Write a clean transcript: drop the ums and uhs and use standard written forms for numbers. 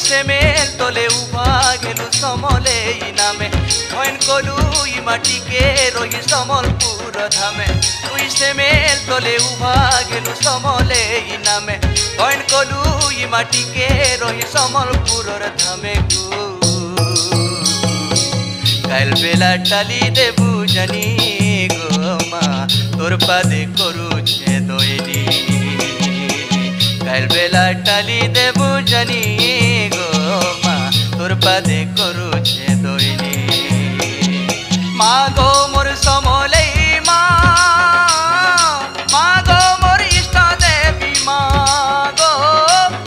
সে mail তলে Uffa গেলু সমলে নামে হইন কলু ই মাটিকে রহি সমলপুর ধামে তুই সে মেল তলে উভা গেলু সমলে নামে হইন কলু ই মাটিকে রহি সমলপুরর ধামে গু কাল বেলা টালি দেবু জানি গো মা তোর পাদে করুছে দইনি কাল বেলা টালি দেবু জানি গো মা তোর পাদে করুছে দইনি মা গো মোর সমলে